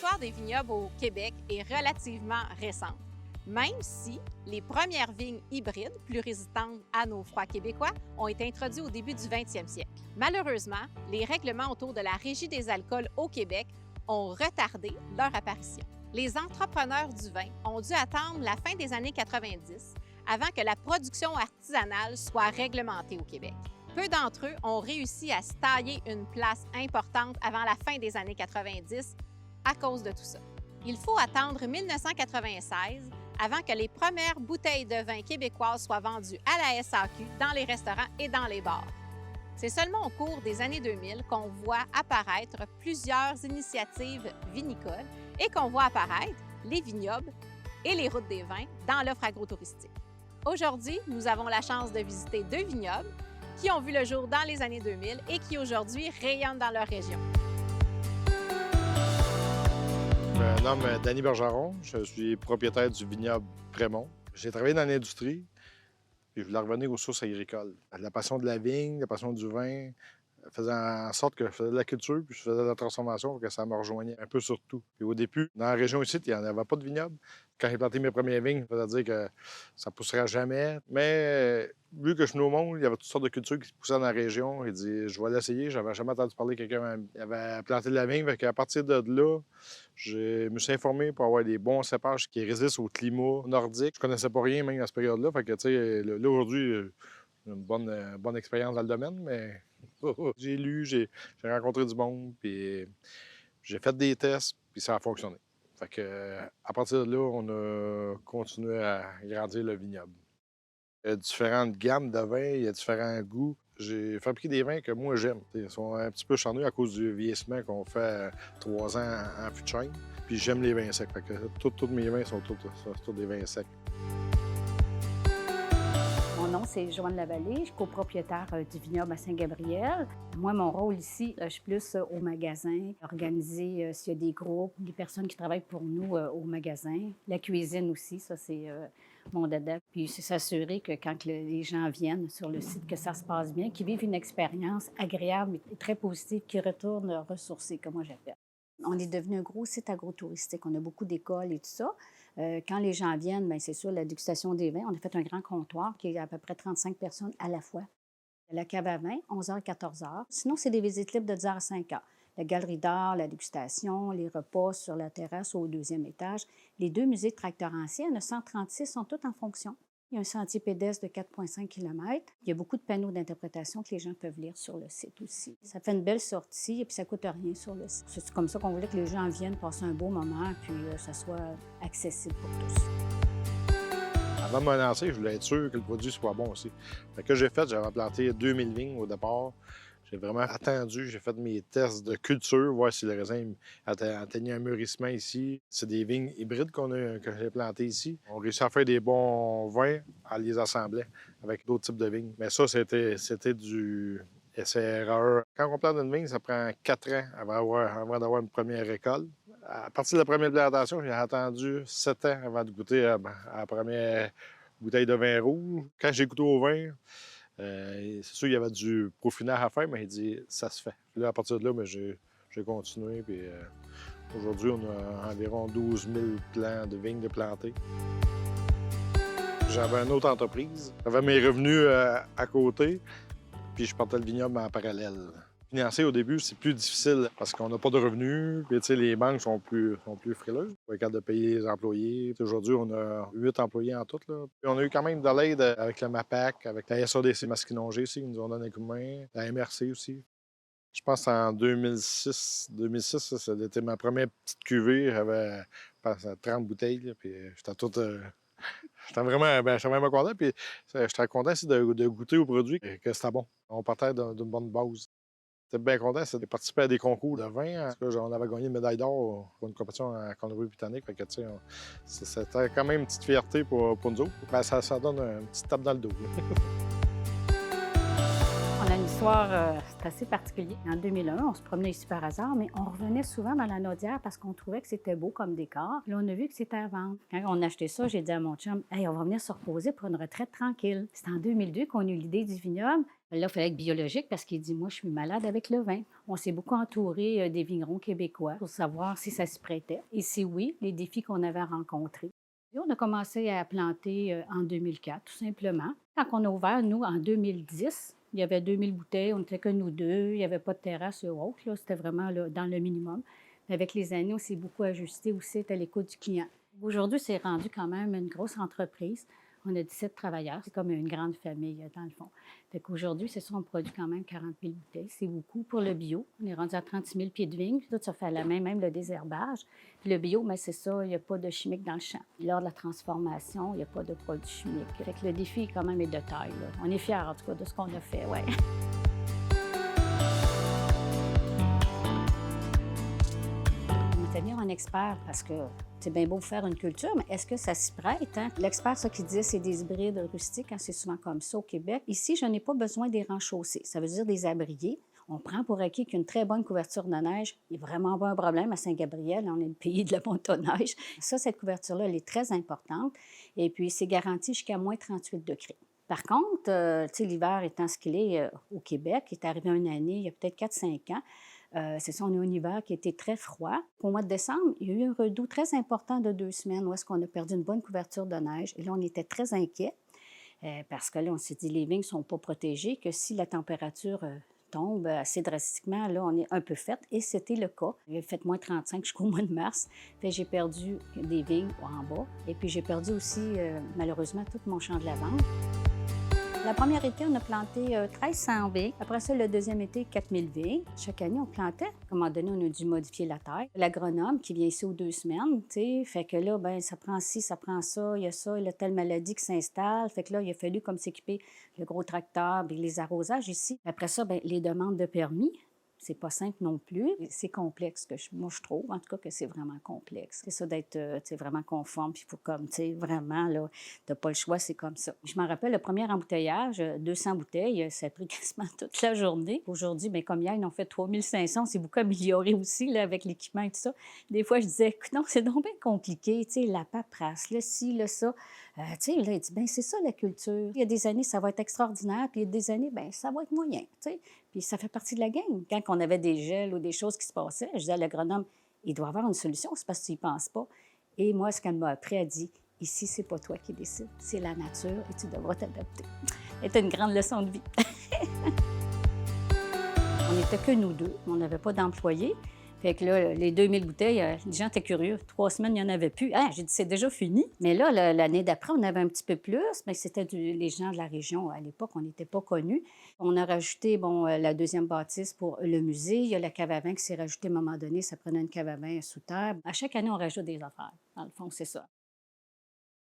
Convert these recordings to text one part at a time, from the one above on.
L'histoire des vignobles au Québec est relativement récente, même si les premières vignes hybrides, plus résistantes à nos froids québécois, ont été introduites au début du 20e siècle. Malheureusement, les règlements autour de la Régie des alcools au Québec ont retardé leur apparition. Les entrepreneurs du vin ont dû attendre la fin des années 90 avant que la production artisanale soit réglementée au Québec. Peu d'entre eux ont réussi à se tailler une place importante avant la fin des années 90 à cause de tout ça. Il faut attendre 1996 avant que les premières bouteilles de vin québécoises soient vendues à la SAQ, dans les restaurants et dans les bars. C'est seulement au cours des années 2000 qu'on voit apparaître plusieurs initiatives vinicoles et qu'on voit apparaître les vignobles et les routes des vins dans l'offre agrotouristique. Aujourd'hui, nous avons la chance de visiter 2 vignobles qui ont vu le jour dans les années 2000 et qui aujourd'hui rayonnent dans leur région. Je me nomme Danny Bergeron, je suis propriétaire du vignoble Prémont. J'ai travaillé dans l'industrie, puis je voulais revenir aux sources agricoles. La passion de la vigne, la passion du vin, faisait en sorte que je faisais de la culture, puis je faisais de la transformation pour que ça me rejoignait un peu sur tout. Puis au début, dans la région ici, il n'y en avait pas de vignoble. Quand j'ai planté mes premières vignes, ça veut dire que ça ne poussera jamais. Mais vu que je suis au monde, il y avait toutes sortes de cultures qui se poussaient dans la région. J'ai dit, je vais l'essayer. J'avais jamais entendu parler de quelqu'un qui avait planté de la vigne. À partir de là, je me suis informé pour avoir des bons cépages qui résistent au climat nordique. Je connaissais pas rien même à cette période-là. Fait que, tu sais, là, aujourd'hui, j'ai une bonne expérience dans le domaine, mais j'ai lu, j'ai rencontré du monde, puis j'ai fait des tests, puis ça a fonctionné. Fait que, à partir de là, on a continué à grandir le vignoble. Il y a différentes gammes de vins, il y a différents goûts. J'ai fabriqué des vins que moi j'aime. Ils sont un petit peu charnus à cause du vieillissement qu'on fait 3 ans en fût de chêne. Puis j'aime les vins secs. Fait que tous mes vins sont tous des vins secs. Mon nom, c'est Joanne Lavallée, je suis copropriétaire du vignoble à Saint-Gabriel. Moi, mon rôle ici, je suis plus au magasin, organiser s'il y a des groupes, des personnes qui travaillent pour nous au magasin. La cuisine aussi, ça, c'est mon dada. Puis c'est s'assurer que quand les gens viennent sur le site, que ça se passe bien, qu'ils vivent une expérience agréable et très positive, qu'ils retournent ressourcés, comme moi j'appelle. On est devenu un gros site agrotouristique. On a beaucoup d'écoles et tout ça. Quand les gens viennent, bien, c'est sûr, la dégustation des vins. On a fait un grand comptoir qui est à peu près 35 personnes à la fois. La cave à vin, 11h à 14h. Sinon, c'est des visites libres de 10h à 5h. La galerie d'art, la dégustation, les repas sur la terrasse ou au 2e étage. Les 2 musées de tracteurs anciens, le 136, sont tous en fonction. Il y a un sentier pédestre de 4,5 km. Il y a beaucoup de panneaux d'interprétation que les gens peuvent lire sur le site aussi. Ça fait une belle sortie et puis ça ne coûte rien sur le site. C'est comme ça qu'on voulait que les gens viennent passer un beau moment puis ça soit accessible pour tous. Avant de me lancer, je voulais être sûr que le produit soit bon aussi. Fait que j'ai fait, j'avais planté 2000 vignes au départ. J'ai vraiment attendu, j'ai fait mes tests de culture, voir si le raisin atteignait un mûrissement ici. C'est des vignes hybrides que j'ai plantées ici. On réussit à faire des bons vins en les assemblant avec d'autres types de vignes. Mais ça, c'était du essai-erreur. Quand on plante une vigne, ça prend 4 ans avant d'avoir une première récolte. À partir de la première plantation, j'ai attendu 7 ans avant de goûter à la première bouteille de vin rouge. Quand j'ai goûté au vin, c'est sûr qu'il y avait du peaufinage à faire, mais il dit ça se fait. Puis là, à partir de là, j'ai continué. Puis aujourd'hui, on a environ 12 000 plants de vignes de plantés. J'avais une autre entreprise. J'avais mes revenus à côté, puis je portais le vignoble en parallèle. Financer au début, c'est plus difficile parce qu'on n'a pas de revenus. Puis, les banques sont plus frileuses. On est capable de payer les employés. Aujourd'hui, on a 8 employés en tout. Là. Puis on a eu quand même de l'aide avec le MAPAC, avec la SADC Masquinongé aussi, qui nous ont donné un coup de main. La MRC aussi. Je pense qu'en 2006, ça, c'était ma première petite cuvée. J'avais 30 bouteilles. Là, puis j'étais tout... J'étais vraiment content. Puis j'étais content aussi de goûter au produit, que c'était bon. On partait d'une bonne base. J'étais bien content, c'était de participer à des concours de vin. En tout cas, on avait gagné une médaille d'or pour une compétition en Colombie-Britannique. C'était quand même une petite fierté pour nous autres. Ça donne une petite tape dans le dos. On a une histoire, c'est assez particulier. En 2001, on se promenait ici par hasard, mais on revenait souvent dans la Naudière parce qu'on trouvait que c'était beau comme décor. Puis là, on a vu que c'était à vendre. Quand on a acheté ça, j'ai dit à mon chum, « Hey, on va venir se reposer pour une retraite tranquille. » C'est en 2002 qu'on a eu l'idée du vignoble. Là, il fallait être biologique parce qu'il dit, « Moi, je suis malade avec le vin. » On s'est beaucoup entouré des vignerons québécois pour savoir si ça se prêtait. Et si oui, les défis qu'on avait rencontrés. Et on a commencé à planter en 2004, tout simplement. Quand on a ouvert, nous, en 2010, il y avait 2000 bouteilles, on n'était que nous deux, il n'y avait pas de terrasse ou autre, là, c'était vraiment là, dans le minimum. Mais avec les années, on s'est beaucoup ajusté aussi à l'écoute du client. Aujourd'hui, c'est rendu quand même une grosse entreprise. On a 17 travailleurs, c'est comme une grande famille dans le fond. Fait qu'aujourd'hui, c'est ça, on produit quand même 40 000 bouteilles. C'est beaucoup pour le bio. On est rendu à 36 000 pieds de vigne. Tout ça fait à la main, même le désherbage. Puis le bio, mais c'est ça, il n'y a pas de chimique dans le champ. Lors de la transformation, il n'y a pas de produits chimiques. Fait que le défi, quand même, est de taille, là. On est fiers, en tout cas, de ce qu'on a fait, ouais. On était venir un expert parce que c'est bien beau faire une culture, mais est-ce que ça s'y prête? Hein? L'expert, ça qui disait, c'est des hybrides rustiques, hein, c'est souvent comme ça au Québec. Ici, je n'ai pas besoin des rangs chaussés. Ça veut dire des abriés. On prend pour acquis qu'une très bonne couverture de neige, il n'y a vraiment pas un problème à Saint-Gabriel. On est le pays de la motoneige. Ça, cette couverture-là, elle est très importante. Et puis, c'est garanti jusqu'à moins 38 degrés. Par contre, l'hiver étant ce qu'il est au Québec, il est arrivé une année, il y a peut-être 4-5 ans, c'est ça, on a eu un hiver qui était très froid. Au mois de décembre, il y a eu un redout très important de 2 semaines où est-ce qu'on a perdu une bonne couverture de neige. Et là, on était très inquiets parce que là, on s'est dit, les vignes ne sont pas protégées, que si la température tombe assez drastiquement, là, on est un peu fait. Et c'était le cas. Il a fait moins 35 jusqu'au mois de mars. Fait j'ai perdu des vignes en bas. Et puis, j'ai perdu aussi, malheureusement, tout mon champ de lavande. La première été, on a planté 1300 vignes. Après ça, le deuxième été, 4000 vignes. Chaque année, on plantait. À un moment donné, on a dû modifier la terre. L'agronome qui vient ici aux 2 semaines, tu sais, fait que là, ben ça prend ci, ça prend ça, il y a telle maladie qui s'installe. Fait que là, il a fallu comme s'équiper le gros tracteur, puis les arrosages ici. Après ça, ben les demandes de permis. C'est pas simple non plus. C'est complexe, moi, je trouve, en tout cas, que c'est vraiment complexe. C'est ça d'être vraiment conforme, puis il faut comme, tu sais, vraiment, là, t'as pas le choix, c'est comme ça. Je m'en rappelle, le premier embouteillage, 200 bouteilles, ça a pris quasiment toute la journée. Aujourd'hui, bien, comme hier, ils ont fait 3500, c'est beaucoup amélioré aussi, là, avec l'équipement et tout ça. Des fois, je disais, écoute, non, c'est donc bien compliqué, tu sais, la paperasse, le ci, le ça. Tu sais, là, il dit, bien, c'est ça, la culture. Il y a des années, ça va être extraordinaire, puis il y a des années, bien, ça va être moyen, tu sais. Puis ça fait partie de la game. Quand on avait des gels ou des choses qui se passaient, je disais à l'agronome, il doit avoir une solution, c'est parce que tu n'y penses pas. Et moi, ce qu'elle m'a appris, elle dit, ici, c'est pas toi qui décides, c'est la nature et tu devras t'adapter. C'était une grande leçon de vie. On n'était que nous deux, on n'avait pas d'employés. Fait que là, les 2000 bouteilles, les gens étaient curieux. 3 semaines, il n'y en avait plus. Ah, j'ai dit, c'est déjà fini. Mais là, l'année d'après, on avait un petit peu plus, mais c'était les gens de la région. À l'époque, on n'était pas connus. On a rajouté, la deuxième bâtisse pour le musée. Il y a la cave à vin qui s'est rajoutée à un moment donné. Ça prenait une cave à vin sous terre. À chaque année, on rajoute des affaires. Dans le fond, c'est ça.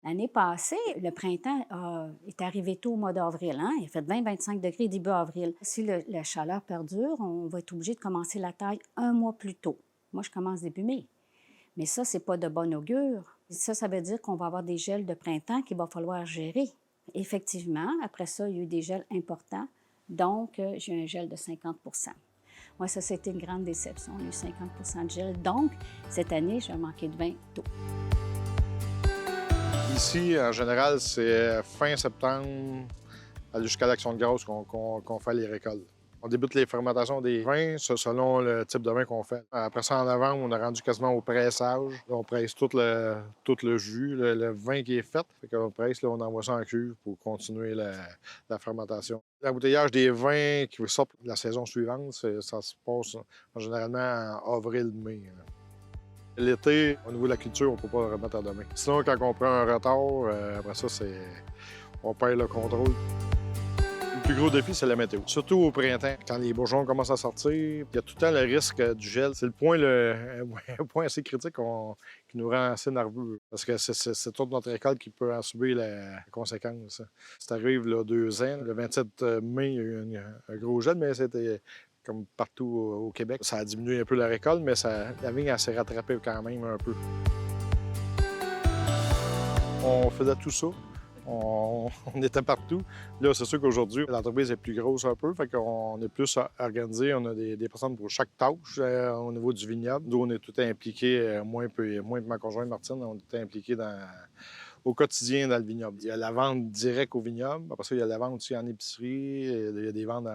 L'année passée, le printemps est arrivé tôt au mois d'avril. Hein? Il a fait 20-25 degrés début avril. Si la chaleur perdure, on va être obligé de commencer la taille 1 mois plus tôt. Moi, je commence début mai. Mais ça, c'est pas de bon augure. Ça veut dire qu'on va avoir des gels de printemps qu'il va falloir gérer. Effectivement, après ça, il y a eu des gels importants. Donc, j'ai eu un gel de 50 Moi, ça, c'était une grande déception. Il y a eu 50 de gel. Donc, cette année, je vais manquer de vin tôt. Ici, en général, c'est fin septembre jusqu'à l'Action de grâce qu'on fait les récoltes. On débute les fermentations des vins selon le type de vin qu'on fait. Après ça, en novembre, on a rendu quasiment au pressage. Là, on presse tout le jus, le vin qui est fait. Fait qu'on presse, là, on envoie ça en cuve pour continuer la fermentation. L'embouteillage des vins qui sortent la saison suivante, ça se passe généralement en avril-mai. L'été, au niveau de la culture, on ne peut pas le remettre à demain. Sinon, quand on prend un retard, après ça, on perd le contrôle. Le plus gros défi, c'est la météo. Surtout au printemps, quand les bourgeons commencent à sortir, il y a tout le temps le risque du gel. C'est un point assez critique qui nous rend assez nerveux. Parce que c'est toute notre récolte qui peut en subir la conséquence. C'est arrivé il y a 2 ans. Le 27 mai, il y a eu un gros gel, mais c'était comme partout au Québec. Ça a diminué un peu la récolte, mais la vigne elle s'est rattrapée quand même un peu. On faisait tout ça. On était partout. Là, c'est sûr qu'aujourd'hui, l'entreprise est plus grosse un peu, fait qu'on est plus organisé. On a des personnes pour chaque tâche au niveau du vignoble. Nous, on est tout impliqués, moi et ma conjointe Martine, on est tout impliqués au quotidien dans le vignoble. Il y a la vente directe au vignoble. Après ça, il y a la vente aussi en épicerie. Il y a des ventes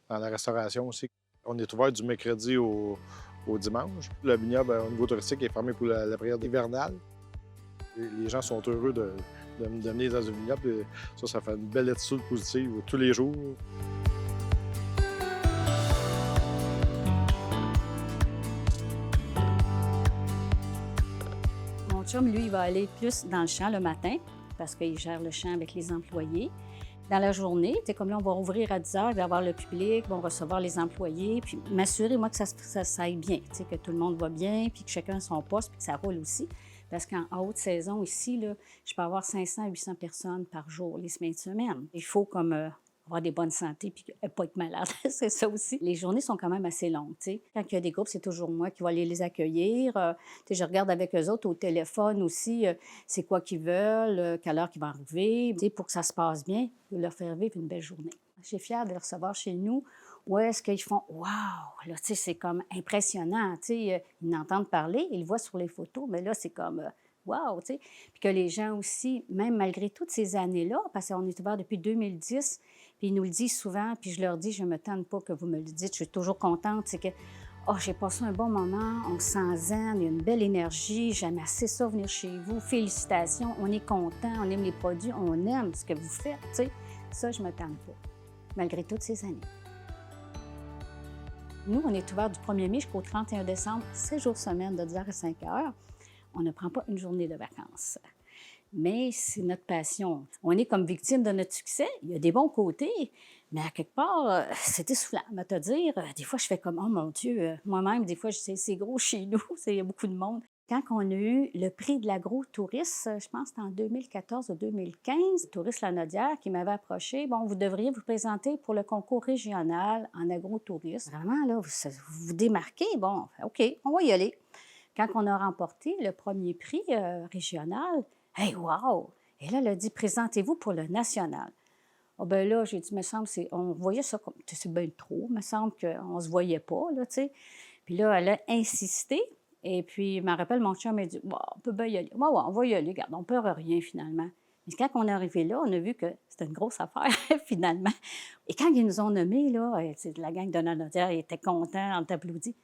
dans la restauration aussi. On est ouvert du mercredi au dimanche. Le vignoble, au niveau touristique, est fermé pour la période hivernale. Les gens sont heureux de venir dans un vignoble. Et ça fait une belle attitude positive tous les jours. Mon chum, lui, il va aller plus dans le champ le matin parce qu'il gère le champ avec les employés. Dans la journée, comme là, on va ouvrir à 10 h, il va y avoir le public, on va recevoir les employés, puis m'assurer, moi, que ça aille bien, que tout le monde va bien, puis que chacun a son poste, puis que ça roule aussi. Parce qu'en haute saison, ici, là, je peux avoir 500 à 800 personnes par jour, les semaines de semaine. Il faut avoir des bonnes santé puis pas être malade. C'est ça aussi. Les journées sont quand même assez longues. T'sais. Quand il y a des groupes, c'est toujours moi qui vais aller les accueillir. Je regarde avec eux autres au téléphone aussi c'est quoi qu'ils veulent, quelle heure ils vont arriver, pour que ça se passe bien, de leur faire vivre une belle journée. Je suis fière de les recevoir chez nous. Où est-ce qu'ils font « Wow! » Là, c'est comme impressionnant. Ils n'entendent parler, ils le voient sur les photos, mais là, c'est comme « Wow! » Puis que les gens aussi, même malgré toutes ces années-là, parce qu'on est ouvert depuis 2010, puis ils nous le disent souvent, puis je leur dis « Je ne me tente pas que vous me le dites, je suis toujours contente. » C'est que « Oh, j'ai passé un bon moment, on se sent zen, il y a une belle énergie, j'aime assez ça venir chez vous, félicitations, on est content, on aime les produits, on aime ce que vous faites. » Ça, je ne me tente pas, malgré toutes ces années. Nous, on est ouvert du 1er mai jusqu'au 31 décembre, 7 jours semaine, de 10 h à 5 h. On ne prend pas une journée de vacances. Mais c'est notre passion. On est comme victime de notre succès. Il y a des bons côtés, mais à quelque part, c'est essoufflant. À te dire, des fois, je fais comme « Oh mon Dieu! » Moi-même, des fois, je dis « C'est gros chez nous, il y a beaucoup de monde. » Quand on a eu le prix de l'agro-tourisme, je pense que c'était en 2014 ou 2015, Tourisme Lanaudière qui m'avait approché. « Bon, vous devriez vous présenter pour le concours régional en agro-tourisme. » Vraiment, là, vous vous démarquez. Bon, OK, on va y aller. Quand on a remporté le premier prix régional, « Hey, wow! » Et là, elle a dit « Présentez-vous pour le national. » Ah ben là, j'ai dit « Me semble, on voyait ça comme, c'est bien trop. Me semble qu'on se voyait pas, là, tu sais. » Puis là, elle a insisté. Et puis, je me rappelle, mon chum m'a dit bon, « On peut bien y aller. » « Ouais, on va y aller. Regarde, on ne perd rien, finalement. » Mais quand on est arrivé là, on a vu que c'était une grosse affaire, finalement. Et quand ils nous ont nommés, là, la gang de Lanaudière, ils étaient contents, on t'applaudit.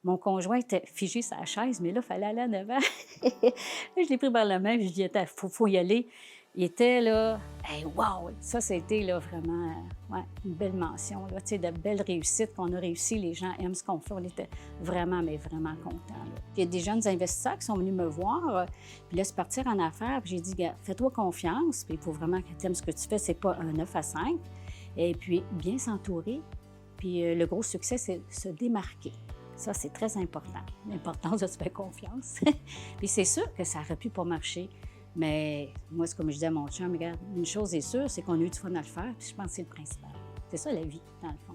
Mon conjoint était figé sur la chaise, mais là, il fallait aller en avant. Je l'ai pris par la main, et je lui ai dit « Faut y aller. » Il était là, hey, wow! Ça, c'était là, vraiment une belle mention, là, de belles réussites qu'on a réussi. Les gens aiment ce qu'on fait. On était vraiment, mais vraiment contents. Là. Il y a des jeunes investisseurs qui sont venus me voir, puis laisse partir en affaires. Puis j'ai dit, fais-toi confiance, puis il faut vraiment que tu aimes ce que tu fais. C'est pas un 9 à 5. Et puis, bien s'entourer. Puis le gros succès, c'est se démarquer. Ça, c'est très important. L'importance de se faire confiance. Puis c'est sûr que ça aurait pu pas marcher. Mais moi, c'est comme je disais à mon chum, regarde, une chose est sûre, c'est qu'on a eu du fun à le faire, puis je pense que c'est le principal. C'est ça la vie, dans le fond.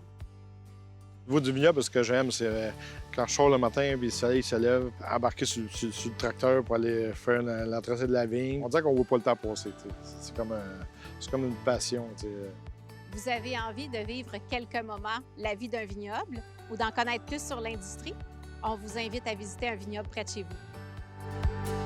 Au niveau du vignoble, ce que j'aime, c'est quand je sors le matin, puis le soleil se lève, embarquer sur le tracteur pour aller faire l'entretien de la vigne. On dirait qu'on ne voit pas le temps passer. C'est comme une passion. T'sais. Vous avez envie de vivre quelques moments la vie d'un vignoble ou d'en connaître plus sur l'industrie? On vous invite à visiter un vignoble près de chez vous.